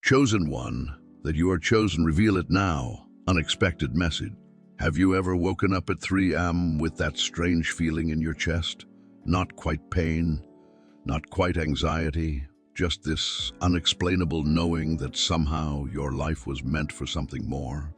Chosen one, that you are chosen, reveal it now. Unexpected message. Have you ever woken up at 3 a.m. with that strange feeling in your chest? Not quite pain, not quite anxiety, just this unexplainable knowing that somehow your life was meant for something more.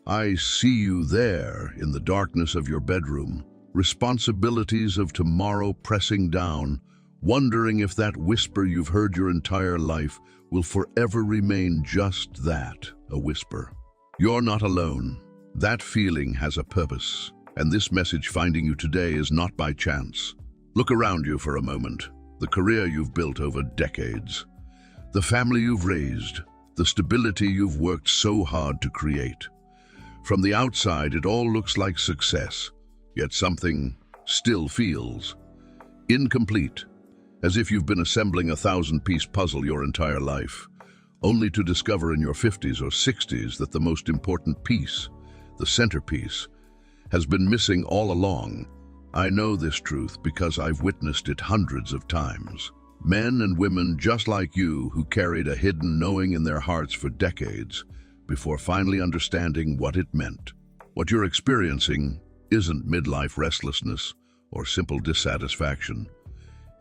I see you there in the darkness of your bedroom, responsibilities of tomorrow pressing down, wondering if that whisper you've heard your entire life will forever remain just that, a whisper. You're not alone. That feeling has a purpose, and this message finding you today is not by chance. Look around you for a moment. The career you've built over decades, the family you've raised, the stability you've worked so hard to create. From the outside, it all looks like success, yet something still feels incomplete, as if you've been assembling a 1,000-piece puzzle your entire life, only to discover in your 50s or 60s that the most important piece, the centerpiece, has been missing all along. I know this truth because I've witnessed it hundreds of times. Men and women just like you who carried a hidden knowing in their hearts for decades before finally understanding what it meant. What you're experiencing isn't midlife restlessness or simple dissatisfaction.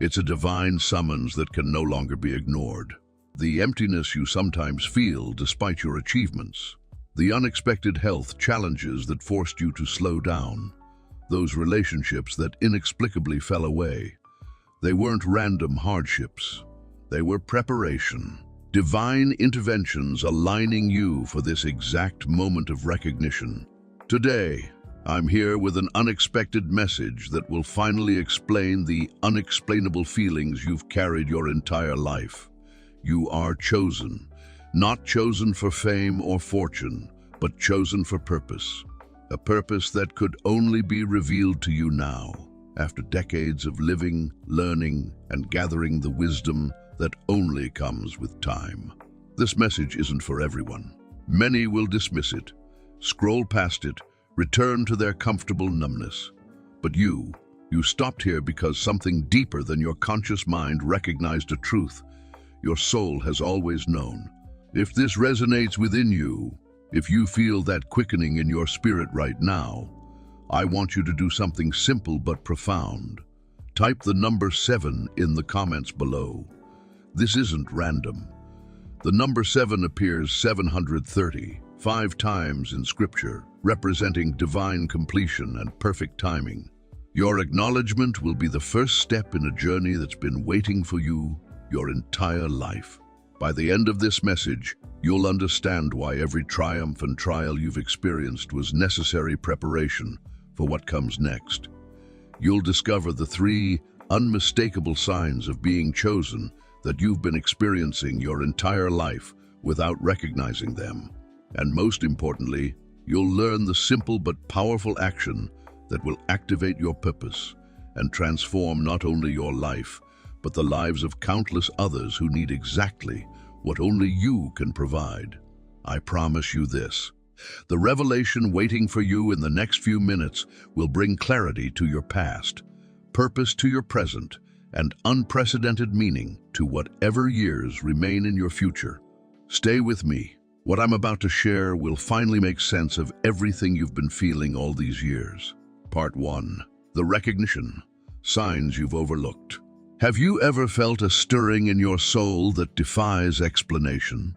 It's a divine summons that can no longer be ignored. The emptiness you sometimes feel despite your achievements. The unexpected health challenges that forced you to slow down. Those relationships that inexplicably fell away. They weren't random hardships. They were preparation. Divine interventions aligning you for this exact moment of recognition. Today, I'm here with an unexpected message that will finally explain the unexplainable feelings you've carried your entire life. You are chosen, not chosen for fame or fortune, but chosen for purpose. A purpose that could only be revealed to you now, after decades of living, learning, and gathering the wisdom that only comes with time. This message isn't for everyone. Many will dismiss it, scroll past it, return to their comfortable numbness. But you stopped here because something deeper than your conscious mind recognized a truth your soul has always known. If this resonates within you, if you feel that quickening in your spirit right now, I want you to do something simple but profound. Type the number 7 in the comments below. This isn't random. The number 7 appears 735 times in Scripture, representing divine completion and perfect timing. Your acknowledgement will be the first step in a journey that's been waiting for you your entire life. By the end of this message, you'll understand why every triumph and trial you've experienced was necessary preparation for what comes next. You'll discover the 3 unmistakable signs of being chosen that you've been experiencing your entire life without recognizing them. And most importantly, you'll learn the simple but powerful action that will activate your purpose and transform not only your life, but the lives of countless others who need exactly what only you can provide. I promise you this. The revelation waiting for you in the next few minutes will bring clarity to your past, purpose to your present, and unprecedented meaning to whatever years remain in your future. Stay with me. What I'm about to share will finally make sense of everything you've been feeling all these years. Part 1. The recognition. Signs you've overlooked. Have you ever felt a stirring in your soul that defies explanation?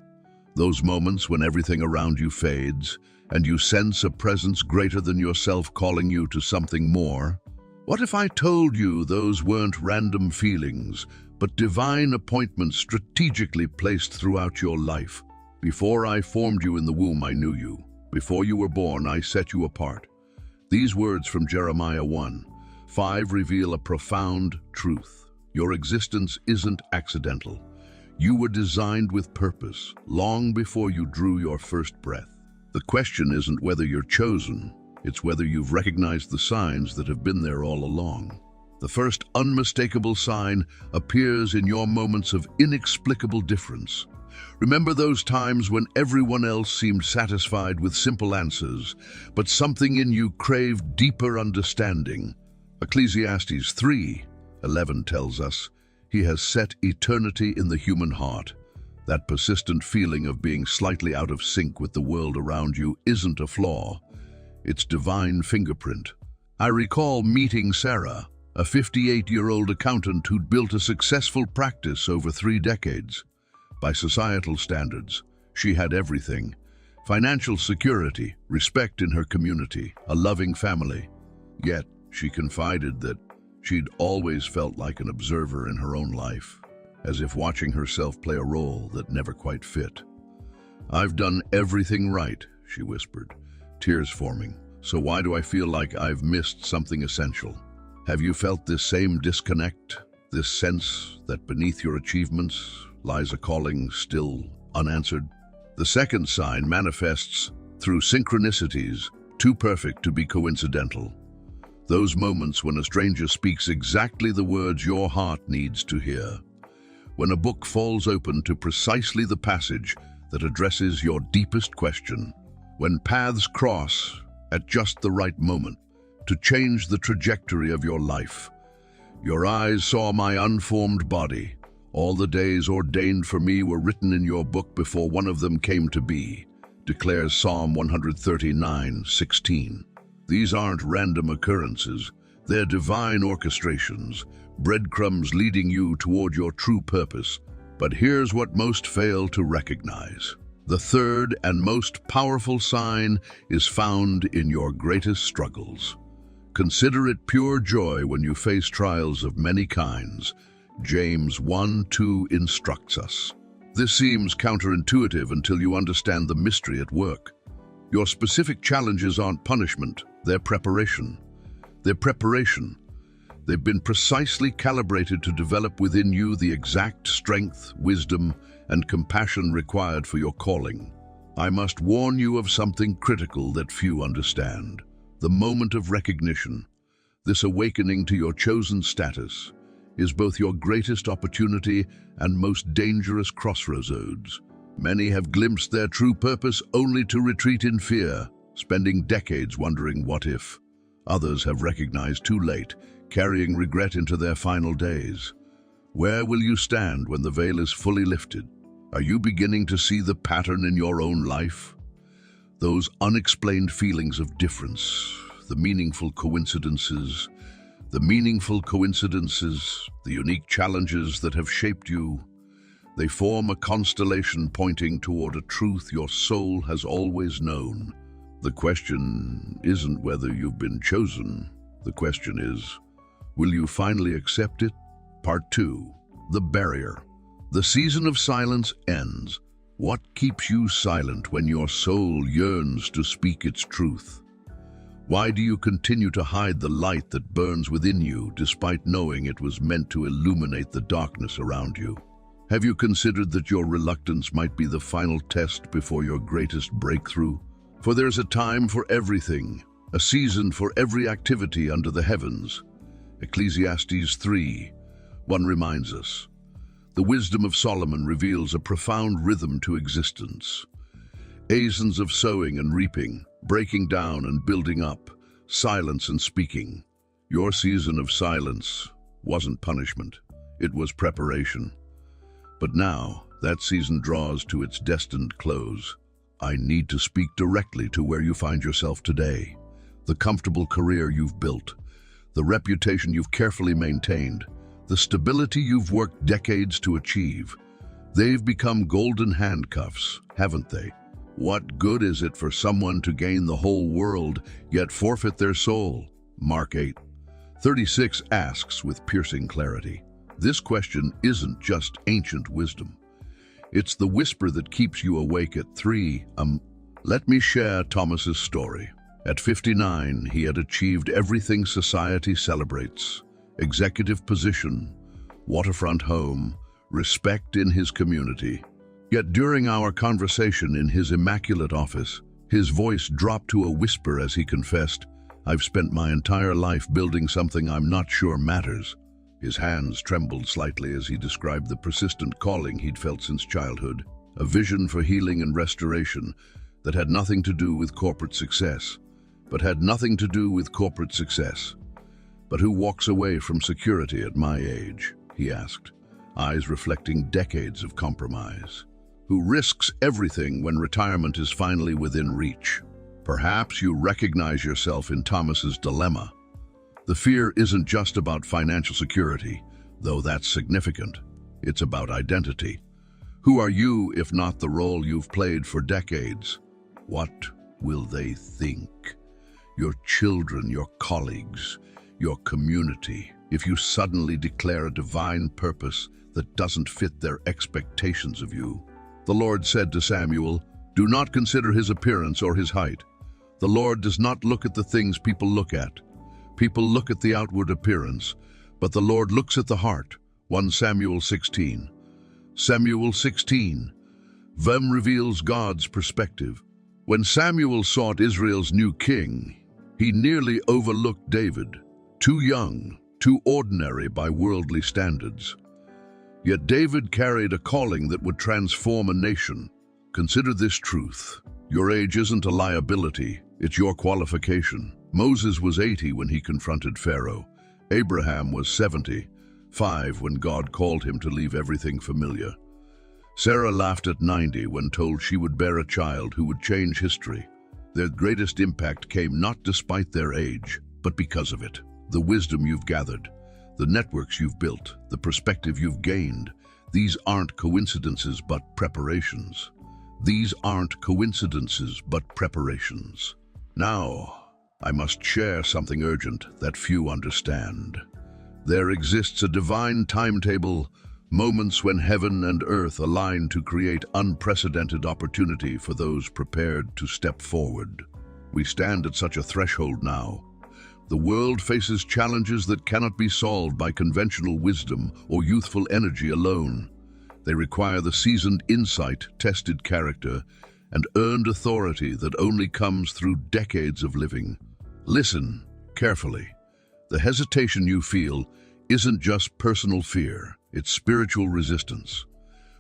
Those moments when everything around you fades and you sense a presence greater than yourself calling you to something more? What if I told you those weren't random feelings, but divine appointments strategically placed throughout your life? Before I formed you in the womb, I knew you. Before you were born, I set you apart. These words from Jeremiah 1:5 reveal a profound truth. Your existence isn't accidental. You were designed with purpose long before you drew your first breath. The question isn't whether you're chosen, it's whether you've recognized the signs that have been there all along. The first unmistakable sign appears in your moments of inexplicable difference. Remember those times when everyone else seemed satisfied with simple answers, but something in you craved deeper understanding. Ecclesiastes 3:11 tells us, "He has set eternity in the human heart. That persistent feeling of being slightly out of sync with the world around you isn't a flaw. It's divine fingerprint. I recall meeting Sarah, a 58-year-old accountant who'd built a successful practice over 3 decades. By societal standards, she had everything: financial security, respect in her community, a loving family. Yet, she confided that she'd always felt like an observer in her own life, as if watching herself play a role that never quite fit. "I've done everything right," she whispered, tears forming. "So why do I feel like I've missed something essential?" Have you felt this same disconnect, this sense that beneath your achievements lies a calling still unanswered? The second sign manifests through synchronicities too perfect to be coincidental. Those moments when a stranger speaks exactly the words your heart needs to hear. When a book falls open to precisely the passage that addresses your deepest question. When paths cross at just the right moment to change the trajectory of your life. Your eyes saw my unformed body. All the days ordained for me were written in your book before one of them came to be, declares Psalm 139:16. These aren't random occurrences. They're divine orchestrations, breadcrumbs leading you toward your true purpose. But here's what most fail to recognize. The third and most powerful sign is found in your greatest struggles. Consider it pure joy when you face trials of many kinds. James 1:2 instructs us. This seems counterintuitive until you understand the mystery at work. Your specific challenges aren't punishment, they're preparation. They're preparation. They've been precisely calibrated to develop within you the exact strength, wisdom, and compassion required for your calling. I must warn you of something critical that few understand. The moment of recognition, this awakening to your chosen status, is both your greatest opportunity and most dangerous crossroads. Many have glimpsed their true purpose only to retreat in fear, spending decades wondering what if. Others have recognized too late, carrying regret into their final days. Where will you stand when the veil is fully lifted? Are you beginning to see the pattern in your own life? Those unexplained feelings of difference, the meaningful coincidences, the unique challenges that have shaped you, they form a constellation pointing toward a truth your soul has always known. The question isn't whether you've been chosen. The question is, will you finally accept it? Part 2. The barrier. The season of silence ends. What keeps you silent when your soul yearns to speak its truth? Why do you continue to hide the light that burns within you, despite knowing it was meant to illuminate the darkness around you? Have you considered that your reluctance might be the final test before your greatest breakthrough? For there's a time for everything, a season for every activity under the heavens. Ecclesiastes 3:1 reminds us. The wisdom of Solomon reveals a profound rhythm to existence. Seasons of sowing and reaping, breaking down and building up, silence and speaking. Your season of silence wasn't punishment, it was preparation. But now, that season draws to its destined close. I need to speak directly to where you find yourself today. The comfortable career you've built, the reputation you've carefully maintained, the stability you've worked decades to achieve. They've become golden handcuffs, haven't they? What good is it for someone to gain the whole world, yet forfeit their soul? Mark 8:36 asks with piercing clarity. This question isn't just ancient wisdom. It's the whisper that keeps you awake at 3 a.m. Let me share Thomas's story. At 59, he had achieved everything society celebrates: executive position, waterfront home, respect in his community. Yet during our conversation in his immaculate office, his voice dropped to a whisper as he confessed, "I've spent my entire life building something I'm not sure matters." His hands trembled slightly as he described the persistent calling he'd felt since childhood, a vision for healing and restoration that had nothing to do with corporate success. But who walks away from security at my age? He asked, eyes reflecting decades of compromise. who risks everything when retirement is finally within reach. Perhaps you recognize yourself in Thomas's dilemma. The fear isn't just about financial security, though that's significant. It's about identity. Who are you if not the role you've played for decades? What will they think? Your children, your colleagues, your community, if you suddenly declare a divine purpose that doesn't fit their expectations of you. The Lord said to Samuel, "Do not consider his appearance or his height. The Lord does not look at the things people look at. People look at the outward appearance, but the Lord looks at the heart." 1 Samuel 16. Samuel 16. Them reveals God's perspective. When Samuel sought Israel's new king, he nearly overlooked David, too young, too ordinary by worldly standards. Yet David carried a calling that would transform a nation. Consider this truth. Your age isn't a liability, it's your qualification. Moses was 80 when he confronted Pharaoh. Abraham was 75 when God called him to leave everything familiar. Sarah laughed at 90 when told she would bear a child who would change history. Their greatest impact came not despite their age, but because of it. The wisdom you've gathered, the networks you've built, the perspective you've gained, these aren't coincidences but preparations. These aren't coincidences but preparations. Now, I must share something urgent that few understand. There exists a divine timetable, moments when heaven and earth align to create unprecedented opportunity for those prepared to step forward. We stand at such a threshold now. The world faces challenges that cannot be solved by conventional wisdom or youthful energy alone. They require the seasoned insight, tested character, and earned authority that only comes through decades of living. Listen carefully. The hesitation you feel isn't just personal fear, it's spiritual resistance.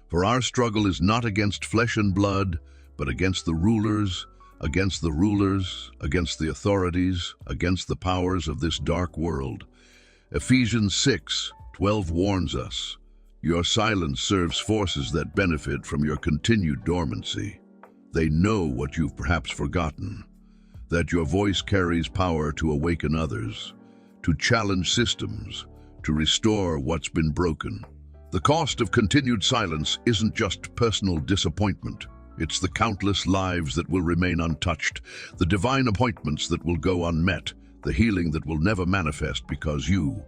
For our struggle is not against flesh and blood, but against the rulers, against the authorities, against the powers of this dark world. Ephesians 6:12 warns us, "Your silence serves forces that benefit from your continued dormancy." They know what you've perhaps forgotten, that your voice carries power to awaken others, to challenge systems, to restore what's been broken. The cost of continued silence isn't just personal disappointment. It's the countless lives that will remain untouched, the divine appointments that will go unmet, the healing that will never manifest because you,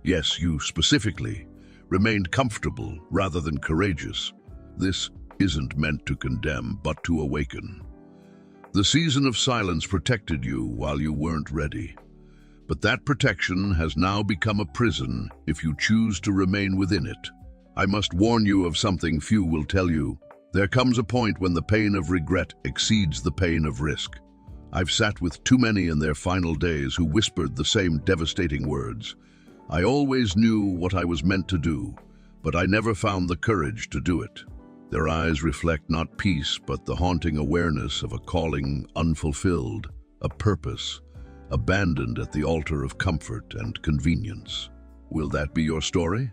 yes, you specifically, remained comfortable rather than courageous. This isn't meant to condemn, but to awaken. The season of silence protected you while you weren't ready. But that protection has now become a prison if you choose to remain within it. I must warn you of something few will tell you. There comes a point when the pain of regret exceeds the pain of risk. I've sat with too many in their final days who whispered the same devastating words. I always knew what I was meant to do, but I never found the courage to do it. Their eyes reflect not peace, but the haunting awareness of a calling unfulfilled, a purpose, abandoned at the altar of comfort and convenience. Will that be your story?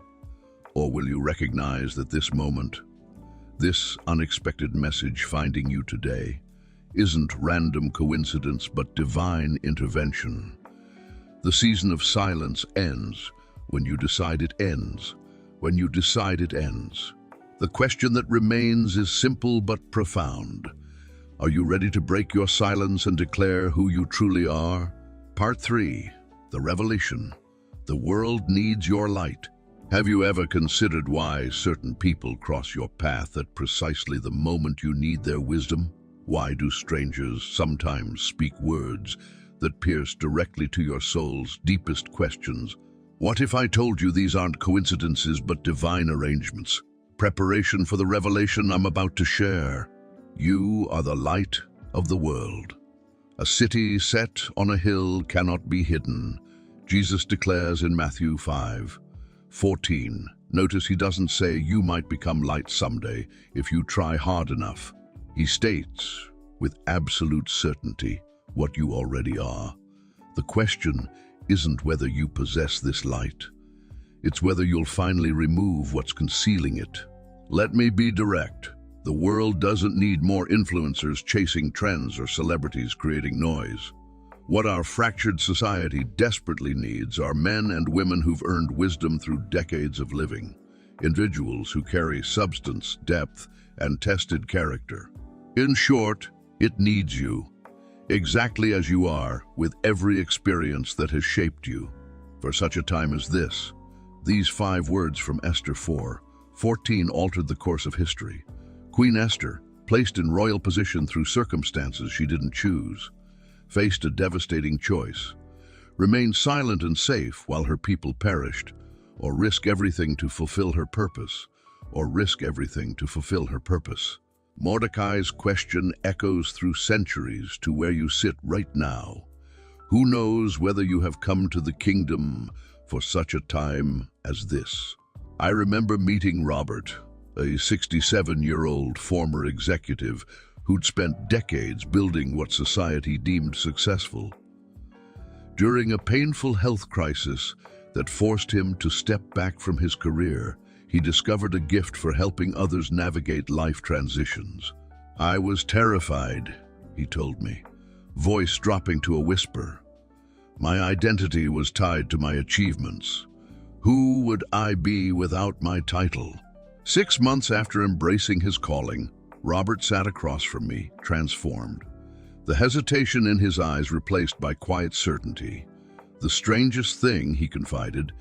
Or will you recognize that this moment, this unexpected message finding you today, isn't random coincidence but divine intervention? The season of silence ends when you decide it ends. When you decide it ends. The question that remains is simple but profound. Are you ready to break your silence and declare who you truly are? Part 3. The Revelation. The world needs your light. Have you ever considered why certain people cross your path at precisely the moment you need their wisdom? Why do strangers sometimes speak words that pierce directly to your soul's deepest questions? What if I told you these aren't coincidences but divine arrangements? Preparation for the revelation I'm about to share. You are the light of the world. A city set on a hill cannot be hidden, Jesus declares in Matthew 5:14. Notice he doesn't say you might become light someday if you try hard enough. He states with absolute certainty what you already are. The question isn't whether you possess this light. It's whether you'll finally remove what's concealing it. Let me be direct. The world doesn't need more influencers chasing trends or celebrities creating noise. What our fractured society desperately needs are men and women who've earned wisdom through decades of living, individuals who carry substance, depth, and tested character. In short, it needs you, exactly as you are, with every experience that has shaped you. For such a time as this, these 5 words from Esther 4:14 altered the course of history. Queen Esther, placed in royal position through circumstances she didn't choose, faced a devastating choice: remain silent and safe while her people perished, or risk everything to fulfill her purpose, Mordecai's question echoes through centuries to where you sit right now. Who knows whether you have come to the kingdom for such a time as this? I remember meeting Robert, a 67-year-old former executive who'd spent decades building what society deemed successful. During a painful health crisis that forced him to step back from his career, he discovered a gift for helping others navigate life transitions. I was terrified, he told me, voice dropping to a whisper. My identity was tied to my achievements. Who would I be without my title? 6 months after embracing his calling, Robert sat across from me, transformed. The hesitation in his eyes replaced by quiet certainty. The strangest thing, he confided,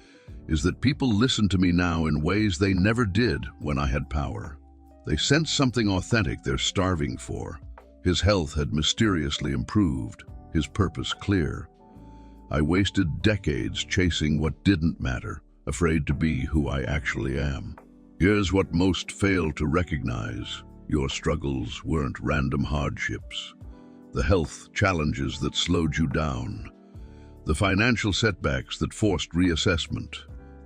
is that people listen to me now in ways they never did when I had power. They sense something authentic they're starving for. His health had mysteriously improved, his purpose clear. I wasted decades chasing what didn't matter, afraid to be who I actually am. Here's what most fail to recognize. Your struggles weren't random hardships. The health challenges that slowed you down. The financial setbacks that forced reassessment.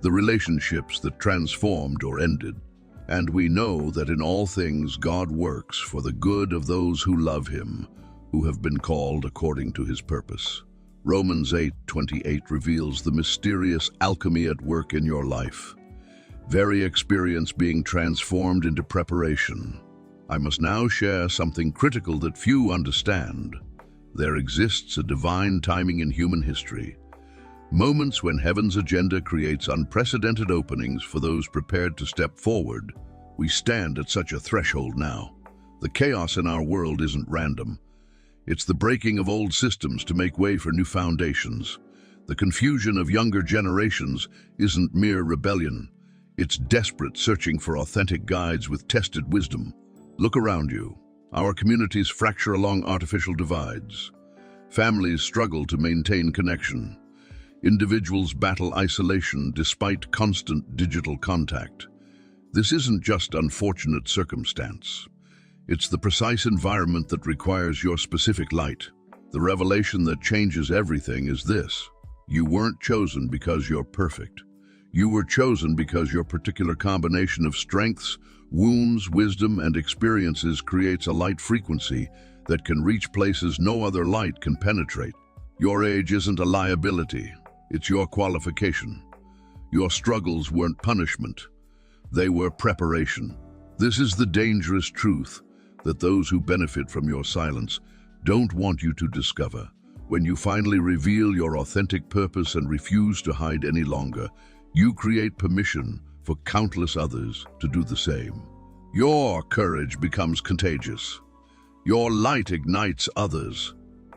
The relationships that transformed or ended. And we know that in all things God works for the good of those who love Him, who have been called according to His purpose. Romans 8:28 reveals the mysterious alchemy at work in your life. Very experience being transformed into preparation. I must now share something critical that few understand. There exists a divine timing in human history. Moments when heaven's agenda creates unprecedented openings for those prepared to step forward. We stand at such a threshold now. The chaos in our world isn't random. It's the breaking of old systems to make way for new foundations. The confusion of younger generations isn't mere rebellion. It's desperate searching for authentic guides with tested wisdom. Look around you. Our communities fracture along artificial divides. Families struggle to maintain connection. Individuals battle isolation despite constant digital contact. This isn't just unfortunate circumstance. It's the precise environment that requires your specific light. The revelation that changes everything is this: you weren't chosen because you're perfect. You were chosen because your particular combination of strengths, wounds, wisdom, and experiences creates a light frequency that can reach places no other light can penetrate. Your age isn't a liability, it's your qualification. Your struggles weren't punishment, they were preparation. This is the dangerous truth that those who benefit from your silence don't want you to discover. When you finally reveal your authentic purpose and refuse to hide any longer, you create permission for countless others to do the same. Your courage becomes contagious. Your light ignites others.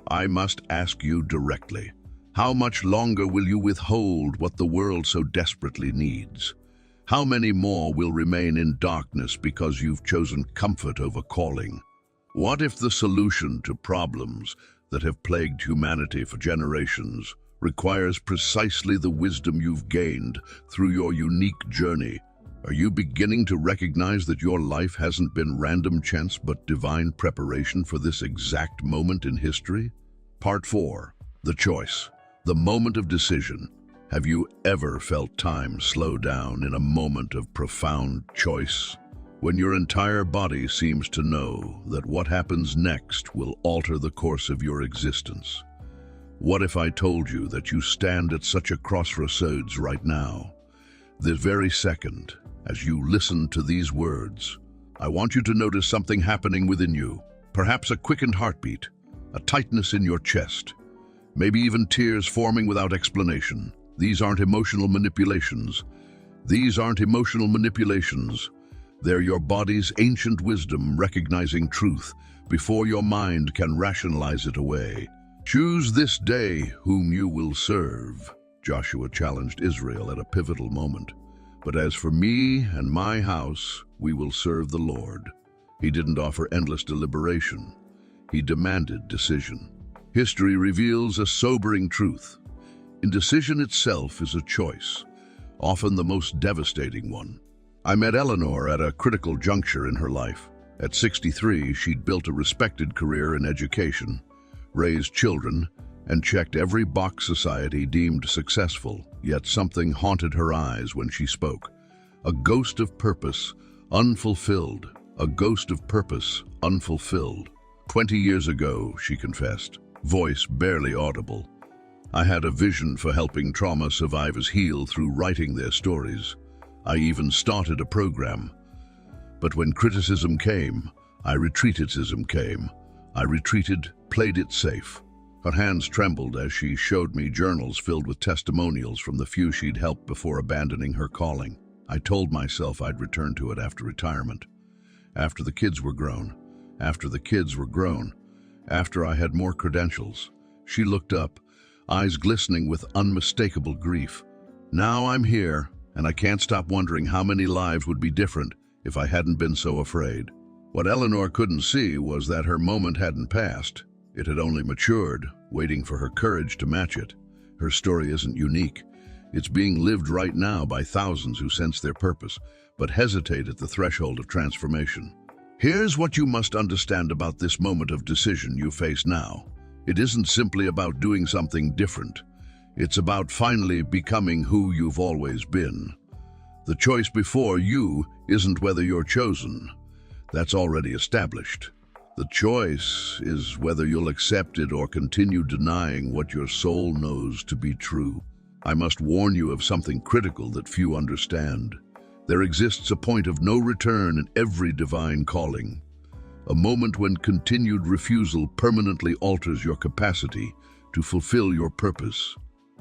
I must ask you directly, how much longer will you withhold what the world so desperately needs? How many more will remain in darkness because you've chosen comfort over calling? What if the solution to problems that have plagued humanity for generations requires precisely the wisdom you've gained through your unique journey? Are you beginning to recognize that your life hasn't been random chance but divine preparation for this exact moment in history? Part 4. The choice. The moment of decision. Have you ever felt time slow down in a moment of profound choice? When your entire body seems to know that what happens next will alter the course of your existence. What if I told you that you stand at such a crossroads right now? This very second, as you listen to these words, I want you to notice something happening within you. Perhaps a quickened heartbeat, a tightness in your chest, maybe even tears forming without explanation. These aren't emotional manipulations. These aren't emotional manipulations. They're your body's ancient wisdom recognizing truth before your mind can rationalize it away. Choose this day whom you will serve, Joshua challenged Israel at a pivotal moment. But as for me and my house, we will serve the Lord. He didn't offer endless deliberation. He demanded decision. History reveals a sobering truth. Indecision itself is a choice, often the most devastating one. I met Eleanor at a critical juncture in her life. At 63, she'd built a respected career in education, raised children, and checked every box society deemed successful, yet something haunted her eyes when she spoke. A ghost of purpose, unfulfilled. A ghost of purpose, unfulfilled. 20 years ago, she confessed, voice barely audible, I had a vision for helping trauma survivors heal through writing their stories. I even started a program. But when criticism came, I retreated, played it safe. Her hands trembled as she showed me journals filled with testimonials from the few she'd helped before abandoning her calling. I told myself I'd return to it after retirement. After the kids were grown. After I had more credentials. She looked up, eyes glistening with unmistakable grief. Now I'm here, and I can't stop wondering how many lives would be different if I hadn't been so afraid. What Eleanor couldn't see was that her moment hadn't passed. It had only matured, waiting for her courage to match it. Her story isn't unique. It's being lived right now by thousands who sense their purpose, but hesitate at the threshold of transformation. Here's what you must understand about this moment of decision you face now. It isn't simply about doing something different. It's about finally becoming who you've always been. The choice before you isn't whether you're chosen. That's already established. The choice is whether you'll accept it or continue denying what your soul knows to be true. I must warn you of something critical that few understand. There exists a point of no return in every divine calling. A moment when continued refusal permanently alters your capacity to fulfill your purpose.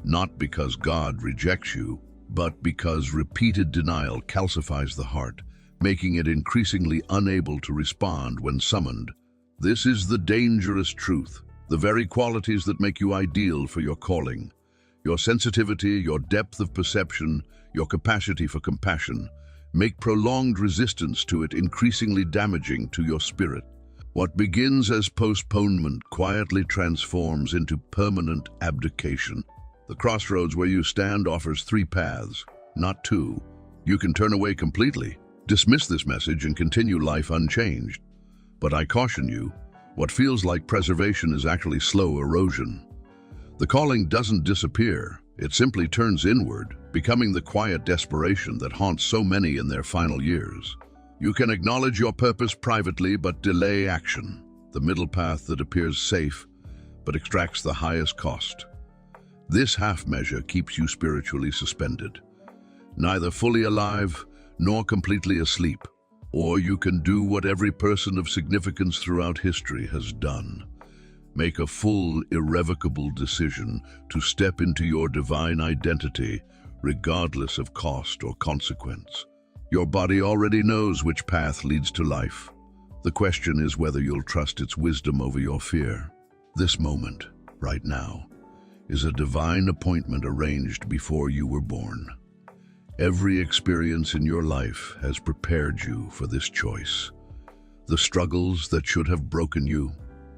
Not because God rejects you, but because repeated denial calcifies the heart, making it increasingly unable to respond when summoned. This is the dangerous truth, the very qualities that make you ideal for your calling. Your sensitivity, your depth of perception, your capacity for compassion, make prolonged resistance to it increasingly damaging to your spirit. What begins as postponement quietly transforms into permanent abdication. The crossroads where you stand offers 3 paths, not 2. You can turn away completely, dismiss this message, and continue life unchanged. But I caution you, what feels like preservation is actually slow erosion. The calling doesn't disappear, it simply turns inward, becoming the quiet desperation that haunts so many in their final years. You can acknowledge your purpose privately but delay action, the middle path that appears safe but extracts the highest cost. This half measure keeps you spiritually suspended, neither fully alive nor completely asleep. Or you can do what every person of significance throughout history has done. Make a full, irrevocable decision to step into your divine identity, regardless of cost or consequence. Your body already knows which path leads to life. The question is whether you'll trust its wisdom over your fear. This moment, right now, is a divine appointment arranged before you were born. Every experience in your life has prepared you for this choice. The struggles that should have broken you,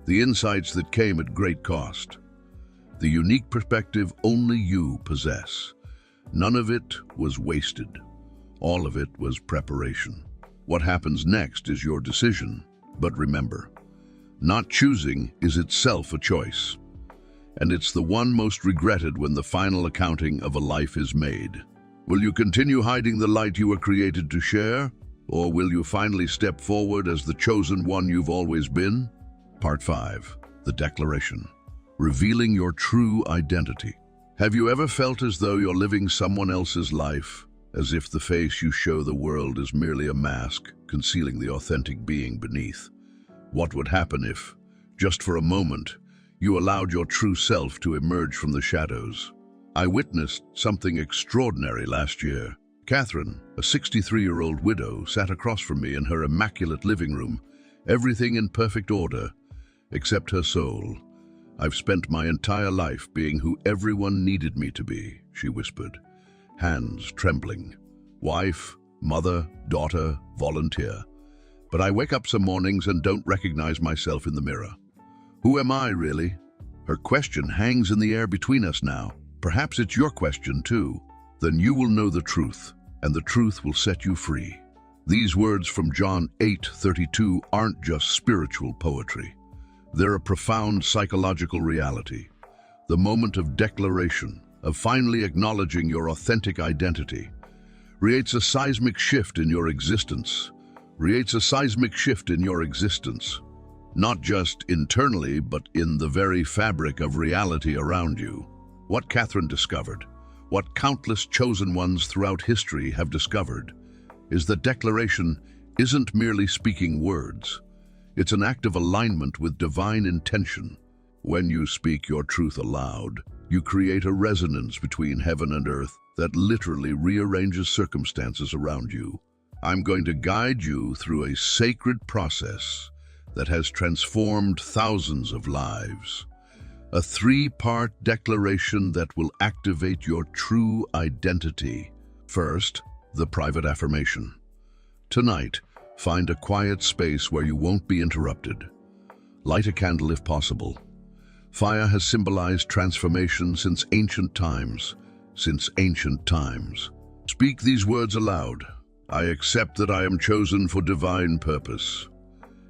the insights that came at great cost, the unique perspective only you possess. None of it was wasted. All of it was preparation. What happens next is your decision. But remember, not choosing is itself a choice. And it's the one most regretted when the final accounting of a life is made. Will you continue hiding the light you were created to share? Or will you finally step forward as the chosen one you've always been? Part 5. The Declaration. Revealing your true identity. Have you ever felt as though you're living someone else's life? as if the face you show the world is merely a mask, concealing the authentic being beneath. What would happen if, just for a moment, you allowed your true self to emerge from the shadows? I witnessed something extraordinary last year. Catherine, a 63-year-old widow, sat across from me in her immaculate living room, everything in perfect order, except her soul. "I've spent my entire life being who everyone needed me to be," she whispered, hands trembling. "Wife, mother, daughter, volunteer. But I wake up some mornings and don't recognize myself in the mirror. Who am I, really?" Her question hangs in the air between us now. Perhaps it's your question, too. Then you will know the truth, and the truth will set you free. These words from John 8:32 aren't just spiritual poetry. They're a profound psychological reality. The moment of declaration, of finally acknowledging your authentic identity, creates a seismic shift in your existence. Not just internally, but in the very fabric of reality around you. What Catherine discovered, what countless chosen ones throughout history have discovered, is that declaration isn't merely speaking words. It's an act of alignment with divine intention. When you speak your truth aloud, you create a resonance between heaven and earth that literally rearranges circumstances around you. I'm going to guide you through a sacred process that has transformed thousands of lives. A 3-part declaration that will activate your true identity. First, the private affirmation. Tonight, find a quiet space where you won't be interrupted. Light a candle if possible. Fire has symbolized transformation since ancient times. Speak these words aloud. "I accept that I am chosen for divine purpose.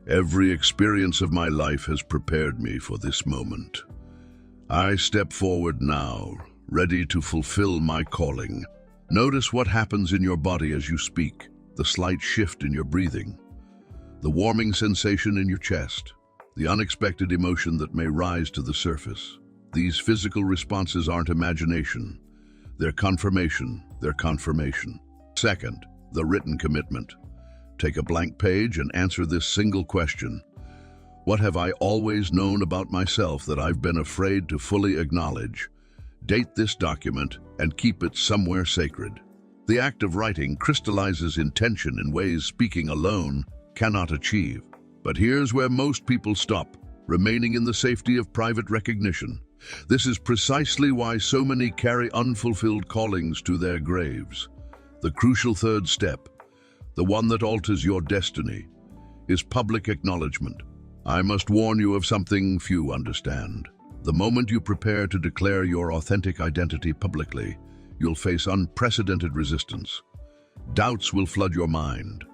Every experience of my life has prepared me for this moment. I step forward now, ready to fulfill my calling." Notice what happens in your body as you speak, the slight shift in your breathing, the warming sensation in your chest, the unexpected emotion that may rise to the surface. These physical responses aren't imagination. They're confirmation. Second, the written commitment. Take a blank page and answer this single question. What have I always known about myself that I've been afraid to fully acknowledge? Date this document and keep it somewhere sacred. The act of writing crystallizes intention in ways speaking alone cannot achieve. But here's where most people stop, remaining in the safety of private recognition. This is precisely why so many carry unfulfilled callings to their graves. The crucial third step, the one that alters your destiny, is public acknowledgement. I must warn you of something few understand. The moment you prepare to declare your authentic identity publicly, you'll face unprecedented resistance. Doubts will flood your mind.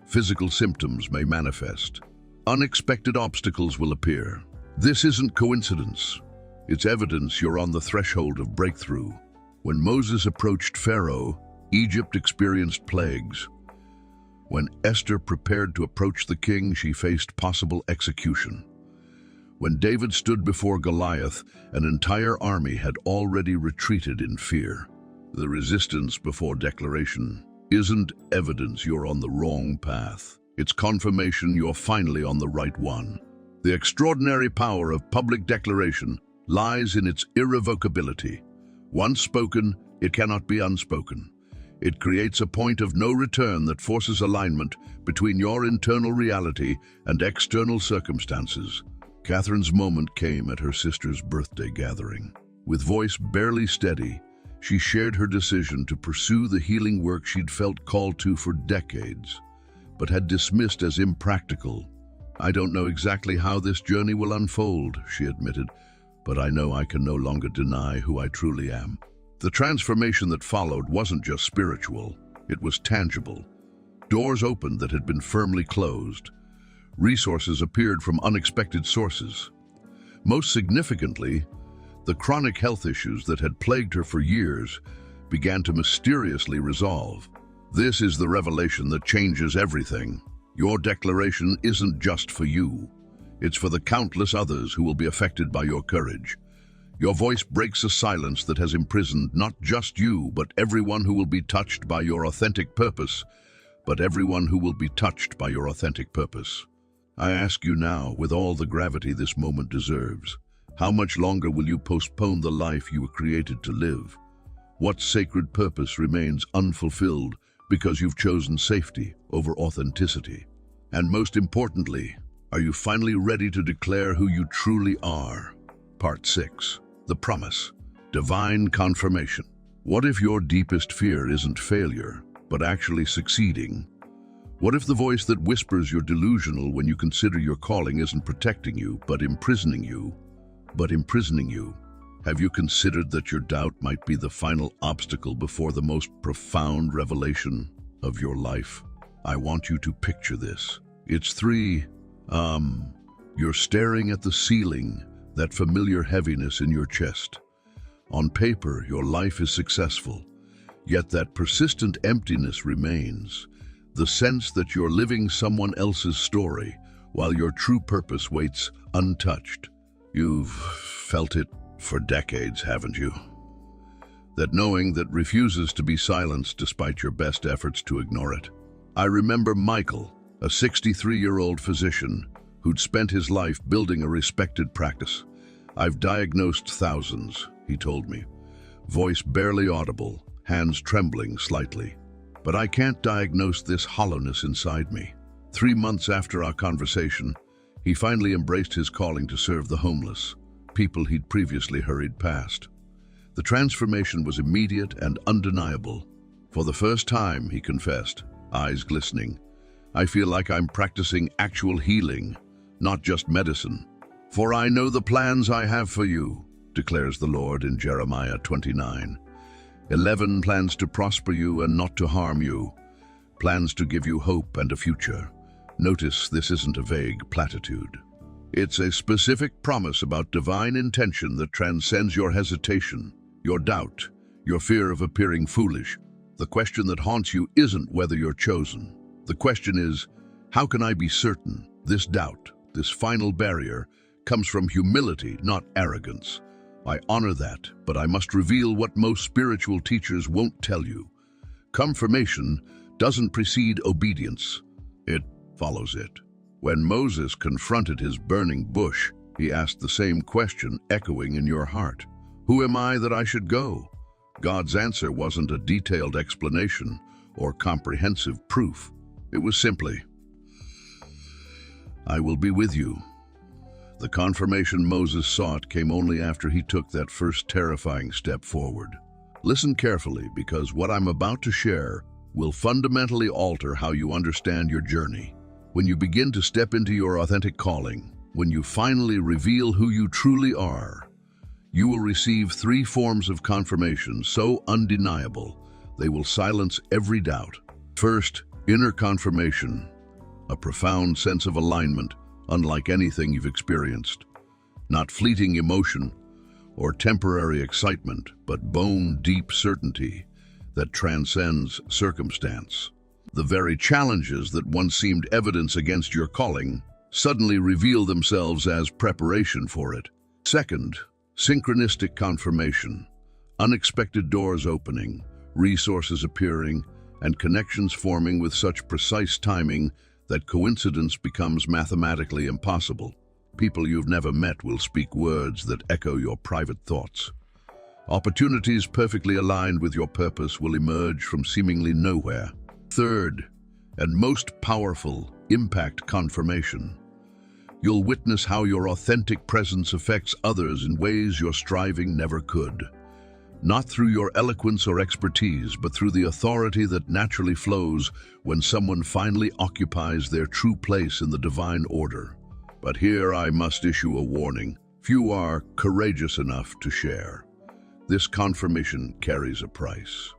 Physical symptoms may manifest. Unexpected obstacles will appear. This isn't coincidence. It's evidence you're on the threshold of breakthrough. When Moses approached Pharaoh, Egypt experienced plagues. When Esther prepared to approach the king, she faced possible execution. When David stood before Goliath, an entire army had already retreated in fear. The resistance before declaration isn't evidence you're on the wrong path. It's confirmation you're finally on the right one. The extraordinary power of public declaration lies in its irrevocability. Once spoken, it cannot be unspoken. It creates a point of no return that forces alignment between your internal reality and external circumstances. Catherine's moment came at her sister's birthday gathering. With voice barely steady, she shared her decision to pursue the healing work she'd felt called to for decades, but had dismissed as impractical. "I don't know exactly how this journey will unfold," she admitted, "but I know I can no longer deny who I truly am." The transformation that followed wasn't just spiritual, it was tangible. Doors opened that had been firmly closed. Resources appeared from unexpected sources. Most significantly, the chronic health issues that had plagued her for years began to mysteriously resolve. This is the revelation that changes everything. Your declaration isn't just for you. It's for the countless others who will be affected by your courage. Your voice breaks a silence that has imprisoned not just you, but everyone who will be touched by your authentic purpose. I ask you now, with all the gravity this moment deserves, how much longer will you postpone the life you were created to live? What sacred purpose remains unfulfilled because you've chosen safety over authenticity? And most importantly, are you finally ready to declare who you truly are? Part 6. The Promise. Divine Confirmation. What if your deepest fear isn't failure, but actually succeeding? What if the voice that whispers you're delusional when you consider your calling isn't protecting you, but imprisoning you? Have you considered that your doubt might be the final obstacle before the most profound revelation of your life? I want you to picture this. It's you're staring at the ceiling, that familiar heaviness in your chest. On paper, your life is successful, yet that persistent emptiness remains. The sense that you're living someone else's story while your true purpose waits untouched. You've felt it for decades, haven't you? That knowing that refuses to be silenced despite your best efforts to ignore it. I remember Michael, a 63-year-old physician who'd spent his life building a respected practice. I've diagnosed thousands, he told me, voice barely audible, hands trembling slightly. But I can't diagnose this hollowness inside me. 3 months after our conversation, he finally embraced his calling to serve the homeless, people he'd previously hurried past. The transformation was immediate and undeniable. For the first time, he confessed, eyes glistening, I feel like I'm practicing actual healing, not just medicine. For I know the plans I have for you, declares the Lord in Jeremiah 29. 11 plans to prosper you and not to harm you, plans to give you hope and a future. Notice this isn't a vague platitude. It's a specific promise about divine intention that transcends your hesitation, your doubt, your fear of appearing foolish. The question that haunts you isn't whether you're chosen. The question is, how can I be certain? This doubt, this final barrier, comes from humility, not arrogance. I honor that, but I must reveal what most spiritual teachers won't tell you. Confirmation doesn't precede obedience. It follows it. When Moses confronted his burning bush, he asked the same question echoing in your heart. Who am I that I should go? God's answer wasn't a detailed explanation or comprehensive proof. It was simply, I will be with you. The confirmation Moses sought came only after he took that first terrifying step forward. Listen carefully, because what I'm about to share will fundamentally alter how you understand your journey. When you begin to step into your authentic calling, when you finally reveal who you truly are, you will receive 3 forms of confirmation so undeniable they will silence every doubt. First, inner confirmation, a profound sense of alignment unlike anything you've experienced. Not fleeting emotion or temporary excitement, but bone-deep certainty that transcends circumstance. The very challenges that once seemed evidence against your calling suddenly reveal themselves as preparation for it. Second, synchronistic confirmation, unexpected doors opening, resources appearing, and connections forming with such precise timing that coincidence becomes mathematically impossible. People you've never met will speak words that echo your private thoughts. Opportunities perfectly aligned with your purpose will emerge from seemingly nowhere. Third, and most powerful, impact confirmation. You'll witness how your authentic presence affects others in ways your striving never could. Not through your eloquence or expertise, but through the authority that naturally flows when someone finally occupies their true place in the divine order. But here I must issue a warning. Few are courageous enough to share. This confirmation carries a price.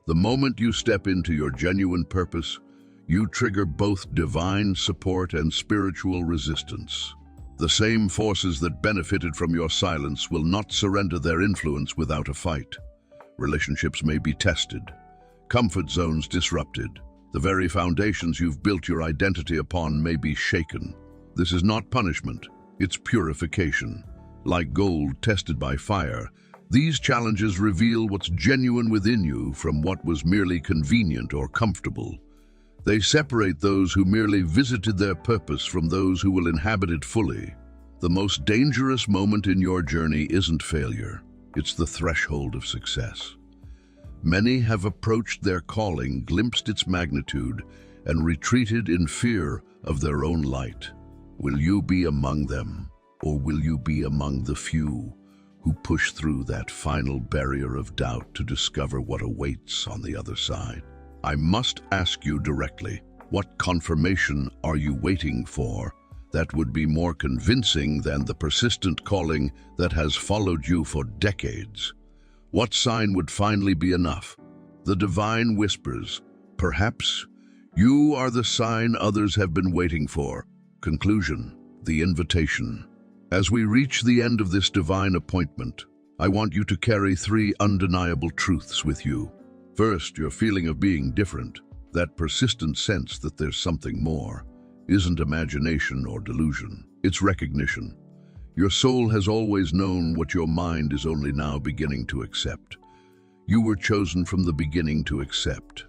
The moment you step into your genuine purpose, you trigger both divine support and spiritual resistance. The same forces that benefited from your silence will not surrender their influence without a fight. Relationships may be tested, comfort zones disrupted. The very foundations you've built your identity upon may be shaken. This is not punishment, it's purification. Like gold tested by fire, these challenges reveal what's genuine within you from what was merely convenient or comfortable. They separate those who merely visited their purpose from those who will inhabit it fully. The most dangerous moment in your journey isn't failure, it's the threshold of success. Many have approached their calling, glimpsed its magnitude, and retreated in fear of their own light. Will you be among them, or will you be among the few who push through that final barrier of doubt to discover what awaits on the other side? I must ask you directly, what confirmation are you waiting for that would be more convincing than the persistent calling that has followed you for decades? What sign would finally be enough? The divine whispers, perhaps you are the sign others have been waiting for. Conclusion, the invitation. As we reach the end of this divine appointment, I want you to carry 3 undeniable truths with you. First, your feeling of being different, that persistent sense that there's something more, isn't imagination or delusion, it's recognition. Your soul has always known what your mind is only now beginning to accept. You were chosen from the beginning to accept.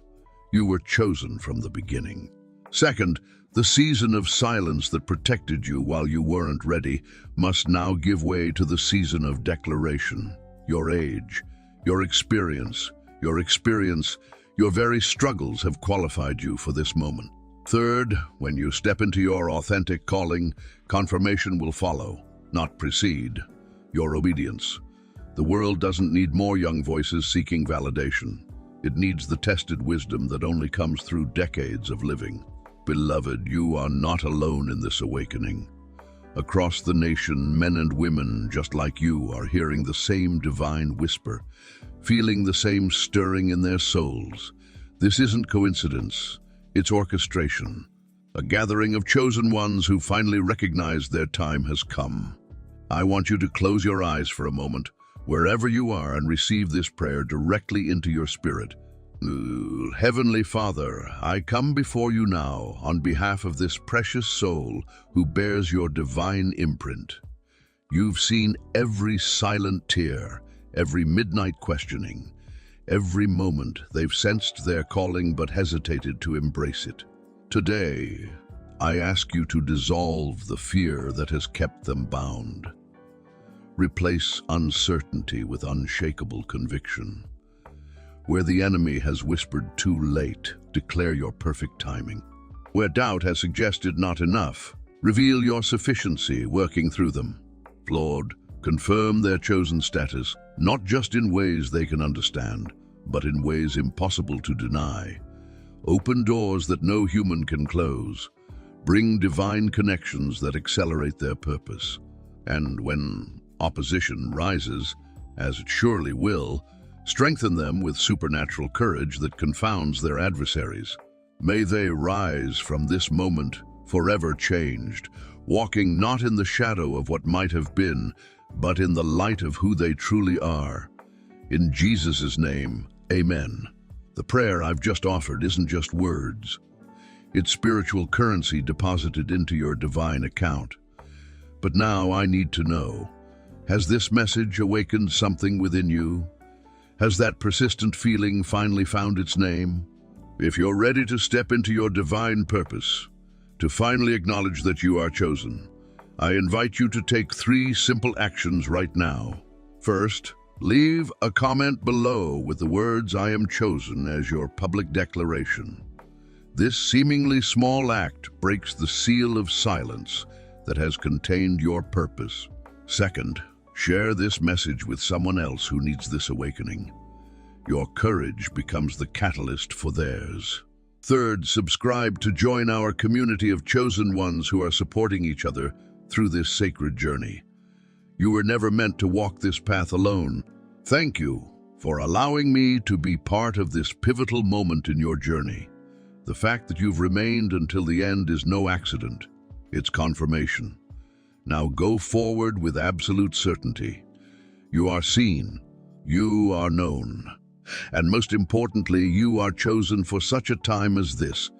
You were chosen from the beginning. Second, the season of silence that protected you while you weren't ready must now give way to the season of declaration. Your age, your experience, your very struggles have qualified you for this moment. Third, when you step into your authentic calling, confirmation will follow, not precede, your obedience. The world doesn't need more young voices seeking validation. It needs the tested wisdom that only comes through decades of living. Beloved, you are not alone in this awakening. Across the nation, men and women just like you are hearing the same divine whisper, feeling the same stirring in their souls. This isn't coincidence, it's orchestration. A gathering of chosen ones who finally recognize their time has come. I want you to close your eyes for a moment, wherever you are, and receive this prayer directly into your spirit. Heavenly Father, I come before you now on behalf of this precious soul who bears your divine imprint. You've seen every silent tear, every midnight questioning, every moment they've sensed their calling but hesitated to embrace it. Today, I ask you to dissolve the fear that has kept them bound. Replace uncertainty with unshakable conviction. Where the enemy has whispered too late, declare your perfect timing. Where doubt has suggested not enough, reveal your sufficiency working through them. Lord, confirm their chosen status, not just in ways they can understand, but in ways impossible to deny. Open doors that no human can close. Bring divine connections that accelerate their purpose. And when opposition rises, as it surely will, strengthen them with supernatural courage that confounds their adversaries. May they rise from this moment forever changed, walking not in the shadow of what might have been, but in the light of who they truly are. In Jesus' name, amen. The prayer I've just offered isn't just words. It's spiritual currency deposited into your divine account. But now I need to know, has this message awakened something within you? Has that persistent feeling finally found its name? If you're ready to step into your divine purpose, to finally acknowledge that you are chosen, I invite you to take 3 simple actions right now. First, leave a comment below with the words "I am chosen" as your public declaration. This seemingly small act breaks the seal of silence that has contained your purpose. Second, share this message with someone else who needs this awakening. Your courage becomes the catalyst for theirs. Third, subscribe to join our community of chosen ones who are supporting each other through this sacred journey. You were never meant to walk this path alone. Thank you for allowing me to be part of this pivotal moment in your journey. The fact that you've remained until the end is no accident. It's confirmation. Now go forward with absolute certainty. You are seen, you are known, and most importantly, you are chosen for such a time as this.